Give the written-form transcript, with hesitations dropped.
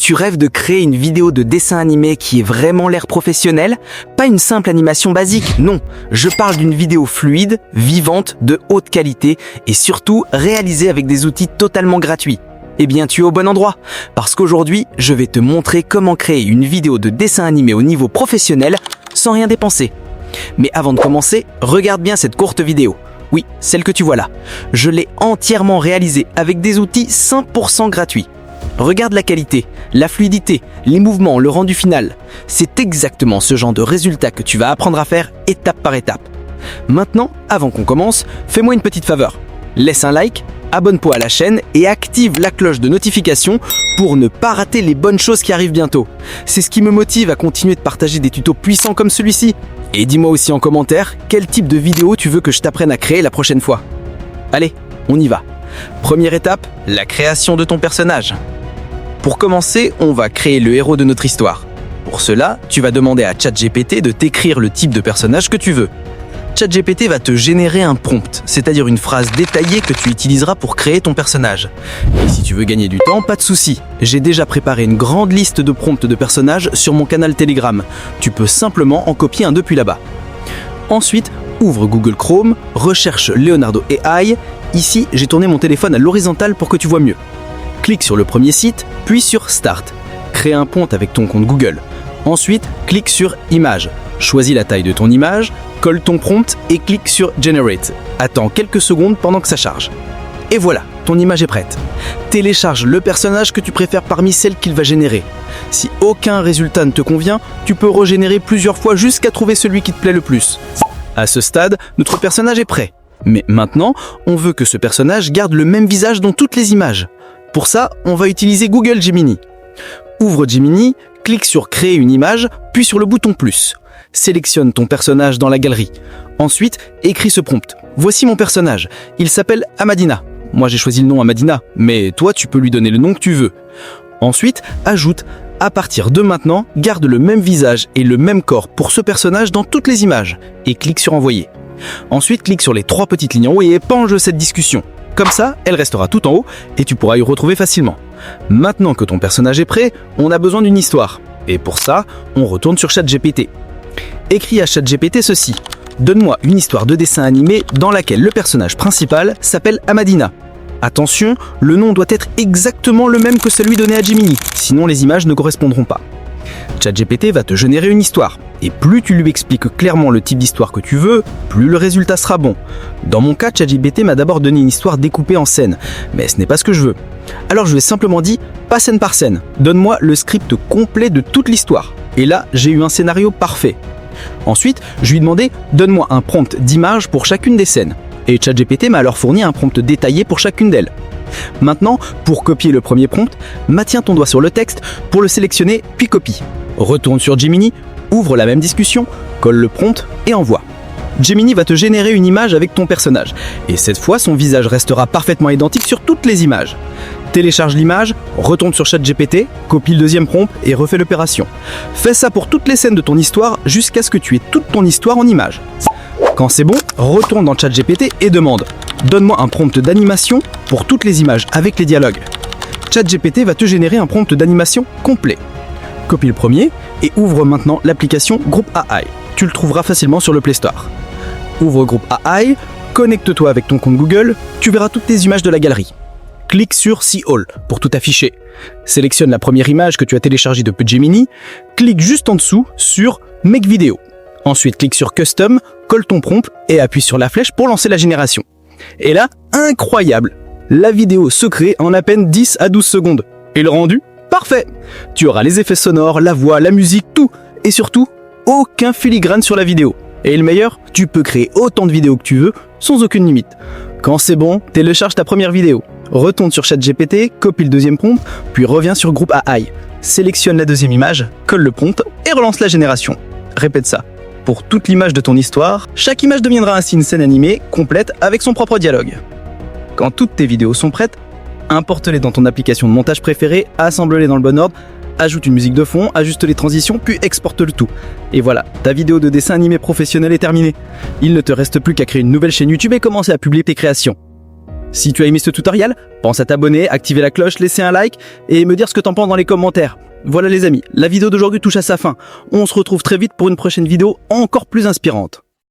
Tu rêves de créer une vidéo de dessin animé qui ait vraiment l'air professionnel? Pas une simple animation basique, non. Je parle d'une vidéo fluide, vivante, de haute qualité et surtout réalisée avec des outils totalement gratuits. Eh bien, tu es au bon endroit, parce qu'aujourd'hui, je vais te montrer comment créer une vidéo de dessin animé au niveau professionnel sans rien dépenser. Mais avant de commencer, regarde bien cette courte vidéo. Oui, celle que tu vois là. Je l'ai entièrement réalisée avec des outils 100% gratuits. Regarde la qualité, la fluidité, les mouvements, le rendu final. C'est exactement ce genre de résultat que tu vas apprendre à faire étape par étape. Maintenant, avant qu'on commence, fais-moi une petite faveur. Laisse un like, abonne-toi à la chaîne et active la cloche de notification pour ne pas rater les bonnes choses qui arrivent bientôt. C'est ce qui me motive à continuer de partager des tutos puissants comme celui-ci. Et dis-moi aussi en commentaire quel type de vidéo tu veux que je t'apprenne à créer la prochaine fois. Allez, on y va. Première étape, la création de ton personnage. Pour commencer, on va créer le héros de notre histoire. Pour cela, tu vas demander à ChatGPT de t'écrire le type de personnage que tu veux. ChatGPT va te générer un prompt, c'est-à-dire une phrase détaillée que tu utiliseras pour créer ton personnage. Et si tu veux gagner du temps, pas de souci. J'ai déjà préparé une grande liste de prompts de personnages sur mon canal Telegram. Tu peux simplement en copier un depuis là-bas. Ensuite, ouvre Google Chrome, recherche Leonardo AI. Ici, j'ai tourné mon téléphone à l'horizontale pour que tu vois mieux. Clique sur le premier site, puis sur Start. Crée un prompt avec ton compte Google. Ensuite, clique sur Image. Choisis la taille de ton image, colle ton prompt et clique sur Generate. Attends quelques secondes pendant que ça charge. Et voilà, ton image est prête. Télécharge le personnage que tu préfères parmi celles qu'il va générer. Si aucun résultat ne te convient, tu peux régénérer plusieurs fois jusqu'à trouver celui qui te plaît le plus. À ce stade, notre personnage est prêt. Mais maintenant, on veut que ce personnage garde le même visage dans toutes les images. Pour ça, on va utiliser Google Gemini. Ouvre Gemini, clique sur Créer une image, puis sur le bouton plus. Sélectionne ton personnage dans la galerie. Ensuite, écris ce prompt. Voici mon personnage. Il s'appelle Amadina. Moi, j'ai choisi le nom Amadina, mais toi, tu peux lui donner le nom que tu veux. Ensuite, ajoute « À partir de maintenant, garde le même visage et le même corps pour ce personnage dans toutes les images » et clique sur « Envoyer ». Ensuite, clique sur les 3 petites lignes en haut et épanche cette discussion. Comme ça, elle restera tout en haut et tu pourras y retrouver facilement. Maintenant que ton personnage est prêt, on a besoin d'une histoire. Et pour ça, on retourne sur ChatGPT. Écris à ChatGPT ceci. Donne-moi une histoire de dessin animé dans laquelle le personnage principal s'appelle Amadina. Attention, le nom doit être exactement le même que celui donné à Gemini, sinon les images ne correspondront pas. ChatGPT va te générer une histoire, et plus tu lui expliques clairement le type d'histoire que tu veux, plus le résultat sera bon. Dans mon cas, ChatGPT m'a d'abord donné une histoire découpée en scènes, mais ce n'est pas ce que je veux. Alors je lui ai simplement dit, pas scène par scène, donne-moi le script complet de toute l'histoire. Et là, j'ai eu un scénario parfait. Ensuite, je lui ai demandé, donne-moi un prompt d'image pour chacune des scènes. Et ChatGPT m'a alors fourni un prompt détaillé pour chacune d'elles. Maintenant, pour copier le premier prompt, maintiens ton doigt sur le texte pour le sélectionner, puis copie. Retourne sur Gemini, ouvre la même discussion, colle le prompt et envoie. Gemini va te générer une image avec ton personnage, et cette fois son visage restera parfaitement identique sur toutes les images. Télécharge l'image, retourne sur ChatGPT, copie le deuxième prompt et refais l'opération. Fais ça pour toutes les scènes de ton histoire jusqu'à ce que tu aies toute ton histoire en image. Quand c'est bon, retourne dans ChatGPT et demande « Donne-moi un prompt d'animation pour toutes les images avec les dialogues ». ChatGPT va te générer un prompt d'animation complet. Copie le premier et ouvre maintenant l'application Group AI. Tu le trouveras facilement sur le Play Store. Ouvre Group AI, connecte-toi avec ton compte Google, tu verras toutes tes images de la galerie. Clique sur See All pour tout afficher. Sélectionne la première image que tu as téléchargée depuis Gemini, clique juste en dessous sur Make Video. Ensuite, clique sur Custom, colle ton prompt et appuie sur la flèche pour lancer la génération. Et là, incroyable! La vidéo se crée en à peine 10 à 12 secondes. Et le rendu? Parfait! Tu auras les effets sonores, la voix, la musique, tout! Et surtout, aucun filigrane sur la vidéo. Et le meilleur, tu peux créer autant de vidéos que tu veux, sans aucune limite. Quand c'est bon, télécharge ta première vidéo. Retourne sur ChatGPT, copie le deuxième prompt, puis reviens sur Group AI. Sélectionne la deuxième image, colle le prompt et relance la génération. Répète ça. Pour toute l'image de ton histoire, chaque image deviendra ainsi une scène animée complète avec son propre dialogue. Quand toutes tes vidéos sont prêtes, importe-les dans ton application de montage préférée, assemble-les dans le bon ordre, ajoute une musique de fond, ajuste les transitions, puis exporte le tout. Et voilà, ta vidéo de dessin animé professionnel est terminée. Il ne te reste plus qu'à créer une nouvelle chaîne YouTube et commencer à publier tes créations. Si tu as aimé ce tutoriel, pense à t'abonner, activer la cloche, laisser un like et me dire ce que t'en penses dans les commentaires. Voilà les amis, la vidéo d'aujourd'hui touche à sa fin. On se retrouve très vite pour une prochaine vidéo encore plus inspirante.